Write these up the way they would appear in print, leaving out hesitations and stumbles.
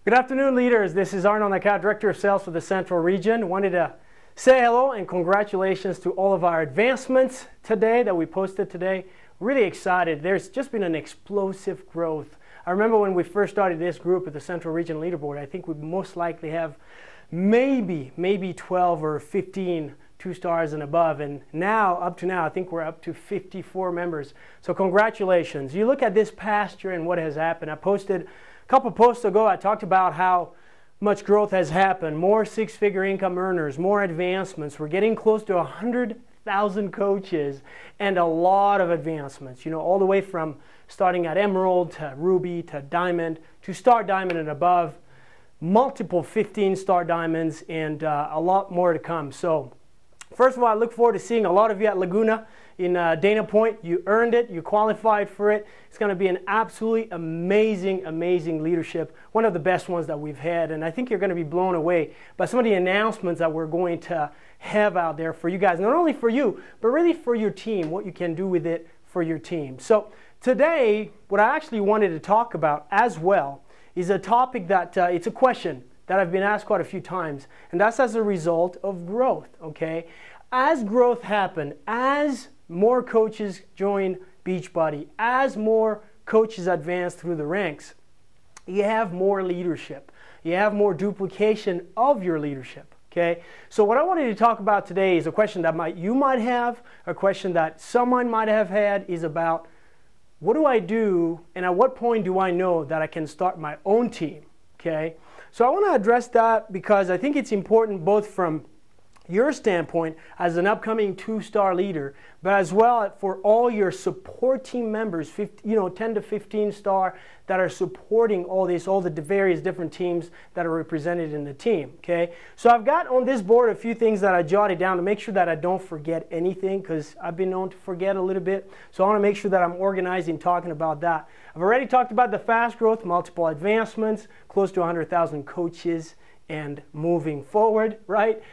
Good afternoon, leaders. This is Arnold Nakao, Director of Sales for the Central Region. Wanted to say hello and congratulations to all of our advancements today that we posted today. Really excited. There's just been an explosive growth. I remember when we first started this group at the Central Region Leaderboard, I think we most likely have maybe 12 or 15 2-stars and above, and up to now, I think we're up to 54 members. So congratulations. You look at this past year and what has happened. I posted a couple posts ago, I talked about how much growth has happened, more six-figure income earners, more advancements. We're getting close to 100,000 coaches and a lot of advancements, all the way from starting at Emerald to Ruby to Diamond to Star Diamond and above, multiple 15-star diamonds, and a lot more to come. So first of all, I look forward to seeing a lot of you at Laguna in Dana Point. You earned it. You qualified for it. It's going to be an absolutely amazing leadership, one of the best ones that we've had. And I think you're going to be blown away by some of the announcements that we're going to have out there for you guys, not only for you, but really for your team, what you can do with it for your team. So today, what I actually wanted to talk about as well is a topic that it's a question that I've been asked quite a few times, and that's as a result of growth, okay? As growth happened, as more coaches join Beachbody, as more coaches advance through the ranks, you have more leadership. You have more duplication of your leadership, okay? So what I wanted to talk about today is a question that you might have, a question that someone might have had, is about what do I do and at what point do I know that I can start my own team, okay? So I want to address that because I think it's important both from your standpoint as an upcoming 2-star leader, but as well for all your support team members, 10 to 15 star that are supporting all the various different teams that are represented in the team, okay? So I've got on this board a few things that I jotted down to make sure that I don't forget anything, because I've been known to forget a little bit. So I want to make sure that I'm organized in talking about that. I've already talked about the fast growth, multiple advancements, close to 100,000 coaches, and moving forward, right?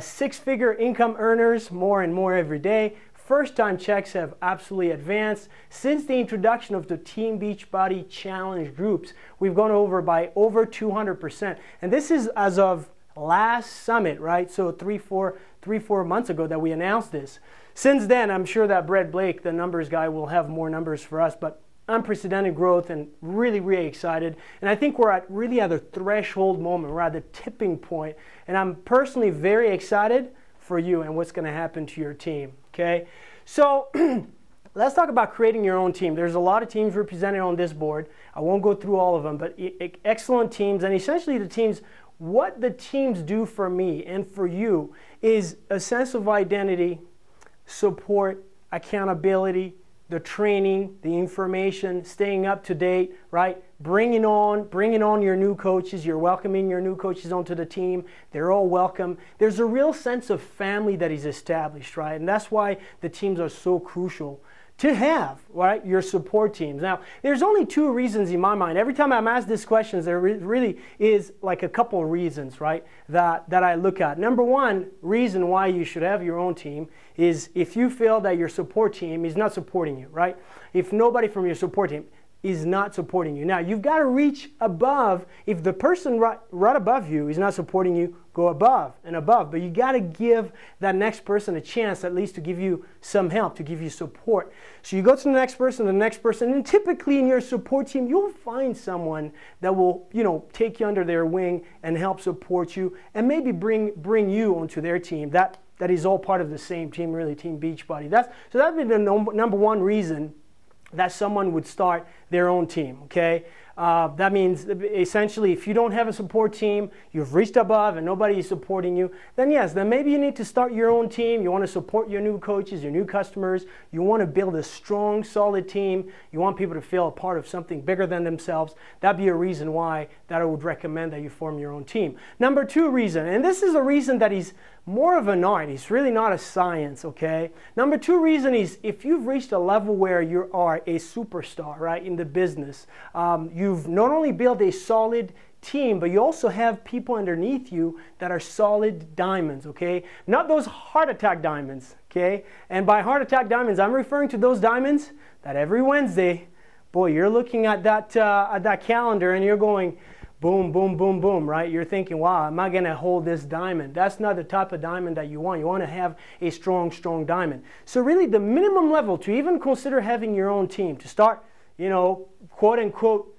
Six-figure income earners, more and more every day. First-time checks have absolutely advanced. Since the introduction of the Team Beachbody Challenge groups, we've gone over by over 200%. And this is as of last summit, right? So three, four months ago that we announced this. Since then, I'm sure that Brett Blake, the numbers guy, will have more numbers for us, but unprecedented growth and really excited. And I think we're really at a threshold moment. We're at the tipping point. And I'm personally very excited for you and what's going to happen to your team, okay? So let's talk about creating your own team. There's a lot of teams represented on this board. I won't go through all of them, but excellent teams. And essentially the teams, what the teams do for me and for you is a sense of identity, support, accountability, the training, the information, staying up to date, right? Bringing on your new coaches. You're welcoming your new coaches onto the team. They're all welcome. There's a real sense of family that is established, right? And that's why the teams are so crucial to have, right? Your support teams. Now, there's only two reasons in my mind. Every time I'm asked these questions, there really is like a couple of reasons, right, that I look at. Number one reason why you should have your own team is if you feel that your support team is not supporting you, right? If nobody from your support team is not supporting you. Now, you've got to reach above. If the person right above you is not supporting you, go above and above. But you got to give that next person a chance at least to give you some help, to give you support. So you go to the next person, and typically in your support team, you'll find someone that will, take you under their wing and help support you and maybe bring you onto their team. That is all part of the same team, really, Team Beachbody. So that'd be the number one reason that someone would start their own team, okay? That means essentially if you don't have a support team, you've reached above and nobody is supporting you, then yes, then maybe you need to start your own team. You want to support your new coaches, your new customers. You want to build a strong, solid team. You want people to feel a part of something bigger than themselves. That'd be a reason why that I would recommend that you form your own team. Number two reason, and this is a reason that is more of an art. It's really not a science, okay? Number two reason is if you've reached a level where you are a superstar, right, in the business, you've not only built a solid team, but you also have people underneath you that are solid diamonds, okay? Not those heart attack diamonds, okay? And by heart attack diamonds, I'm referring to those diamonds that every Wednesday, boy, you're looking at that calendar and you're going, boom, boom, boom, boom, right? You're thinking, wow, am I going to hold this diamond? That's not the type of diamond that you want. You want to have a strong, strong diamond. So really the minimum level to even consider having your own team, to start, quote unquote,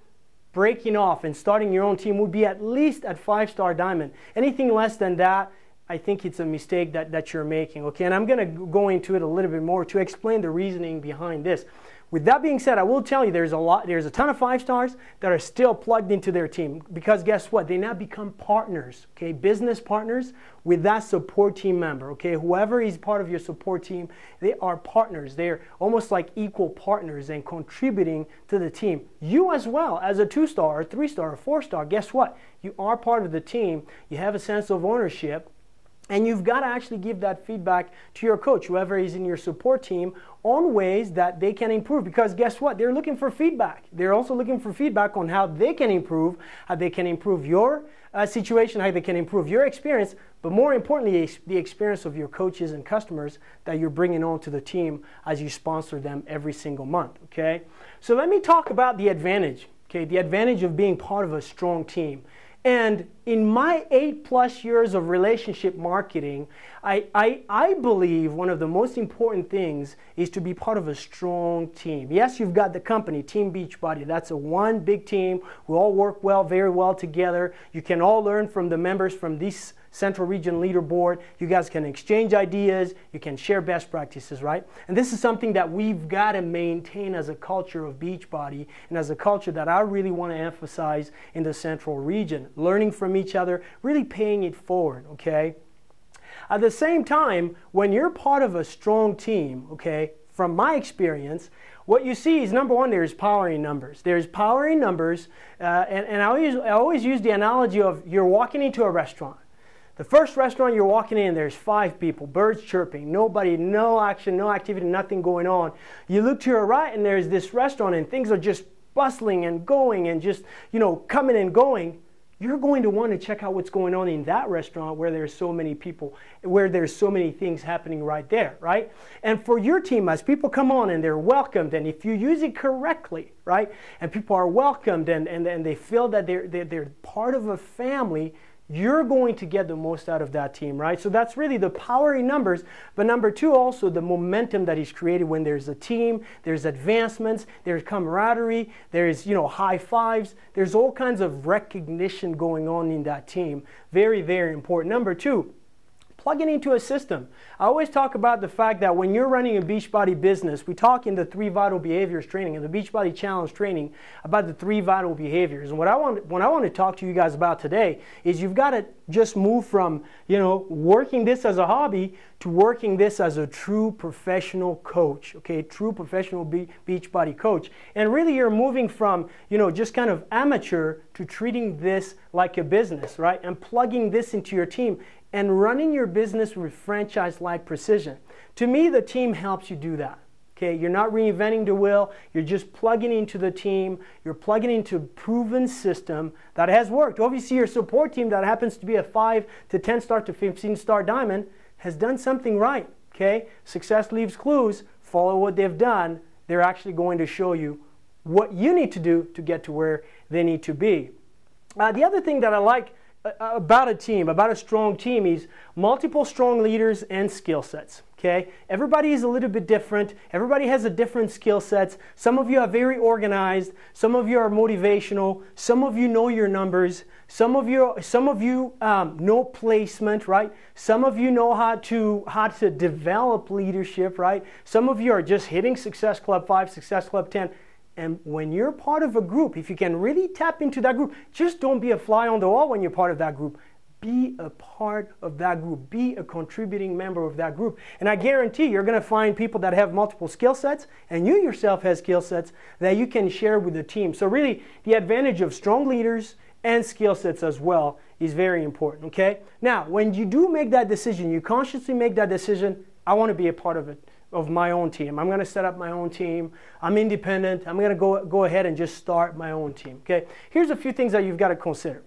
breaking off and starting your own team would be at least at 5-star diamond. Anything less than that, I think it's a mistake that you're making, okay? And I'm going to go into it a little bit more to explain the reasoning behind this. With that being said, I will tell you there's a ton of 5-stars that are still plugged into their team, because guess what? They now become partners, okay? Business partners with that support team member, okay? Whoever is part of your support team, they are partners. They're almost like equal partners and contributing to the team. You as well, as a 2-star or 3-star or 4-star, guess what? You are part of the team. You have a sense of ownership. And you've got to actually give that feedback to your coach, whoever is in your support team, on ways that they can improve. Because guess what? They're looking for feedback. They're also looking for feedback on how they can improve your situation, how they can improve your experience, but more importantly, the experience of your coaches and customers that you're bringing on to the team as you sponsor them every single month, okay? So let me talk about the advantage, okay? The advantage of being part of a strong team. And in my 8+ years of relationship marketing, I believe one of the most important things is to be part of a strong team. Yes, you've got the company, Team Beachbody. That's one big team. We all work very well together. You can all learn from the members from this Central Region Leaderboard. You guys can exchange ideas. You can share best practices, right? And this is something that we've got to maintain as a culture of Beachbody and as a culture that I really want to emphasize in the Central Region. Learning from each other, really paying it forward, okay? At the same time, when you're part of a strong team, okay, from my experience, what you see is, number one, there's power in numbers. There's power in numbers, and I always use the analogy of you're walking into a restaurant. The first restaurant you're walking in, there's 5 people, birds chirping, nobody, no action, no activity, nothing going on. You look to your right and there's this restaurant and things are just bustling and going and just, coming and going. You're going to want to check out what's going on in that restaurant where there's so many people, where there's so many things happening right there, right? And for your team, as people come on and they're welcomed, and if you use it correctly, right, and people are welcomed and they feel that they're part of a family, you're going to get the most out of that team, right? So that's really the power in numbers. But number 2, also the momentum that is created when there's a team, there's advancements, there's camaraderie, there's, high fives, there's all kinds of recognition going on in that team. Very, very important. Number 2, plugging into a system. I always talk about the fact that when you're running a Beachbody business, we talk in the 3 vital behaviors training and the Beachbody Challenge training about the 3 vital behaviors. And what I want to talk to you guys about today is you've got to just move from, working this as a hobby to working this as a true professional coach, okay? True professional Beachbody coach. And really you're moving from, just kind of amateur to treating this like a business, right? And plugging this into your team and running your business with franchise-like precision. To me, the team helps you do that. Okay, you're not reinventing the wheel. You're just plugging into the team. You're plugging into a proven system that has worked. Obviously, your support team that happens to be a 5 to 10-star to 15-star diamond has done something right. Okay, success leaves clues. Follow what they've done. They're actually going to show you what you need to do to get to where they need to be. The other thing that I like about a team, about a strong team, is multiple strong leaders and skill sets. Okay, everybody is a little bit different. Everybody has a different skill sets. Some of you are very organized. Some of you are motivational. Some of you know your numbers. Some of you know placement, right? Some of you know how to develop leadership, right? Some of you are just hitting Success Club 5, Success Club 10. And when you're part of a group, if you can really tap into that group, just don't be a fly on the wall when you're part of that group. Be a part of that group. Be a contributing member of that group. And I guarantee you're going to find people that have multiple skill sets, and you yourself have skill sets that you can share with the team. So really, the advantage of strong leaders and skill sets as well is very important, okay? Now, when you do make that decision, you consciously make that decision, I want to be a part of it, of my own team. I'm going to set up my own team. I'm independent. I'm going to go ahead and just start my own team, okay? Here's a few things that you've got to consider.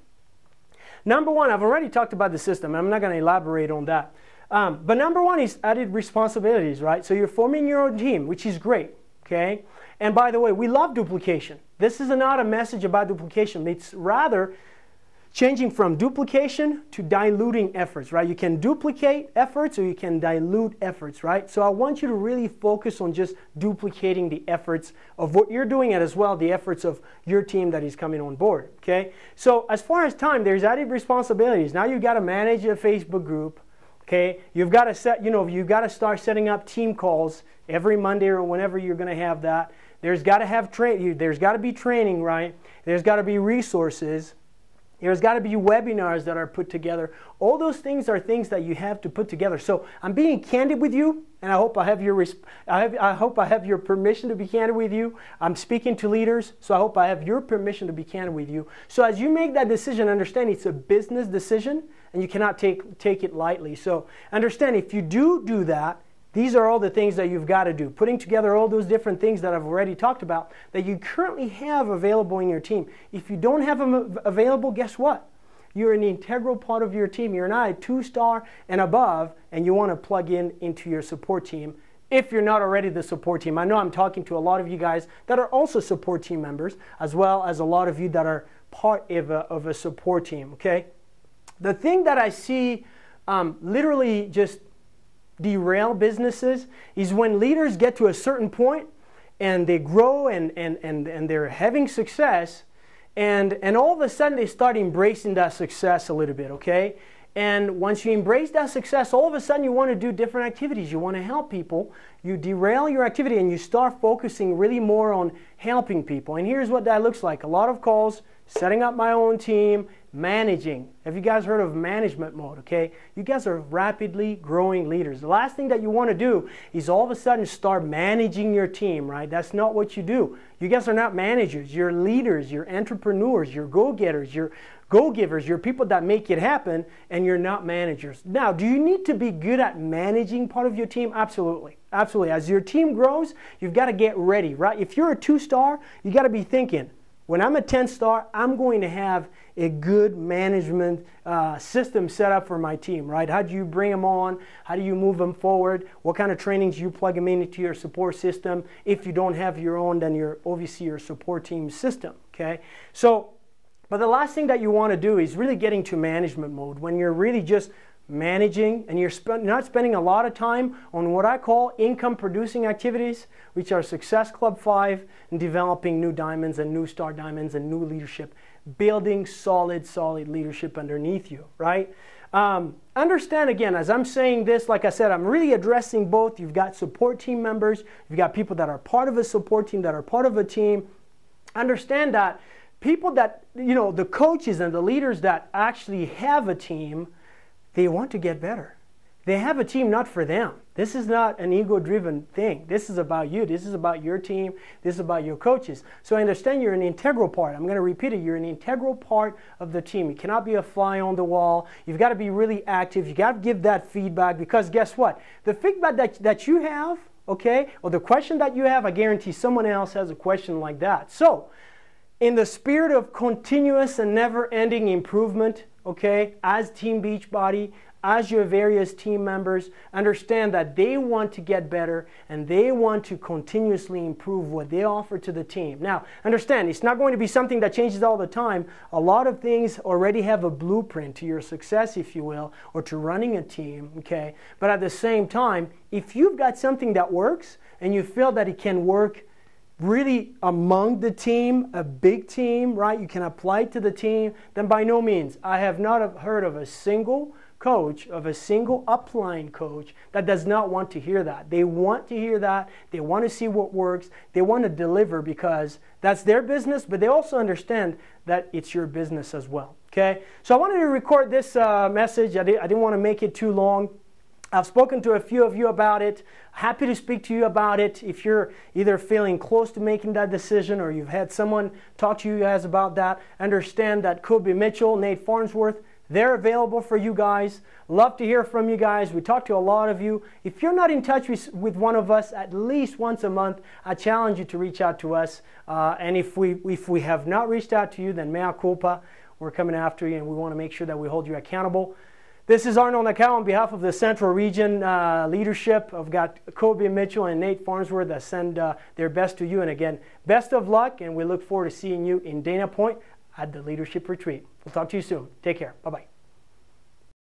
Number 1, I've already talked about the system. I'm not going to elaborate on that. But number 1 is added responsibilities, right? So you're forming your own team, which is great, okay? And by the way, we love duplication. This is not a message about duplication. It's rather changing from duplication to diluting efforts, right? You can duplicate efforts or you can dilute efforts, right? So I want you to really focus on just duplicating the efforts of what you're doing and as well the efforts of your team that is coming on board, okay? So as far as time, there's added responsibilities. Now you've got to manage a Facebook group, okay? You've got to you've got to start setting up team calls every Monday or whenever you're going to have that. There's got to be training, right? There's got to be resources. There's got to be webinars that are put together. All those things are things that you have to put together. So I'm being candid with you, and I hope I have your permission to be candid with you. I'm speaking to leaders, so I hope I have your permission to be candid with you. So as you make that decision, understand it's a business decision, and you cannot take it lightly. So understand if you do that, these are all the things that you've got to do. Putting together all those different things that I've already talked about that you currently have available in your team. If you don't have them available, guess what? You're an integral part of your team. You're not a 2-star and above, and you want to plug into your support team if you're not already the support team. I know I'm talking to a lot of you guys that are also support team members, as well as a lot of you that are part of a support team, okay? The thing that I see literally just derail businesses is when leaders get to a certain point and they grow and they're having success and all of a sudden they start embracing that success a little bit, okay? And once you embrace that success, all of a sudden you want to do different activities. You want to help people. You derail your activity and you start focusing really more on helping people. And here's what that looks like. A lot of calls, setting up my own team, managing. Have you guys heard of management mode, okay? You guys are rapidly growing leaders. The last thing that you want to do is all of a sudden start managing your team, right? That's not what you do. You guys are not managers. You're leaders. You're entrepreneurs. You're go-getters. You're go-givers. You're people that make it happen, and you're not managers. Now, do you need to be good at managing part of your team? Absolutely. Absolutely. As your team grows, you've got to get ready, right? If you're a 2-star, you got to be thinking, when I'm a 10-star, I'm going to have a good management system set up for my team, right? How do you bring them on? How do you move them forward? What kind of trainings you plug them into your support system? If you don't have your own, then you're obviously your support team system, okay? So, but the last thing that you want to do is really get into management mode when you're really just managing and you're not spending a lot of time on what I call income producing activities, which are Success Club 5 and developing new diamonds and new star diamonds and new leadership, building solid leadership underneath you, right? Understand again, as I'm saying this, like I said, I'm really addressing both. You've got support team members, you've got people that are part of a support team, that are part of a team. Understand that people that, the coaches and the leaders that actually have a team, they want to get better. They have a team not for them. This is not an ego-driven thing. This is about you. This is about your team. This is about your coaches. So I understand you're an integral part. I'm going to repeat it. You're an integral part of the team. You cannot be a fly on the wall. You've got to be really active. You've got to give that feedback because guess what? The feedback that you have, okay, or the question that you have, I guarantee someone else has a question like that. So in the spirit of continuous and never-ending improvement, okay, as Team Beachbody, as your various team members, understand that they want to get better and they want to continuously improve what they offer to the team. Now, understand, it's not going to be something that changes all the time. A lot of things already have a blueprint to your success, if you will, or to running a team, okay? But at the same time, if you've got something that works and you feel that it can work really among the team, a big team, right? You can apply it to the team, then by no means. I have not heard of a single coach, of a single upline coach that does not want to hear that. They want to hear that. They want to see what works. They want to deliver because that's their business, but they also understand that it's your business as well, okay? So I wanted to record this message. I didn't want to make it too long. I've spoken to a few of you about it. Happy to speak to you about it. If you're either feeling close to making that decision or you've had someone talk to you guys about that, understand that Kobe Mitchell, Nate Farnsworth, they're available for you guys. Love to hear from you guys. We talk to a lot of you. If you're not in touch with one of us at least once a month, I challenge you to reach out to us. And if we have not reached out to you, then mea culpa. We're coming after you and we want to make sure that we hold you accountable. This is Arnold Nakao on behalf of the Central Region leadership. I've got Kobe Mitchell and Nate Farnsworth that send their best to you. And again, best of luck, and we look forward to seeing you in Dana Point at the Leadership Retreat. We'll talk to you soon. Take care. Bye-bye.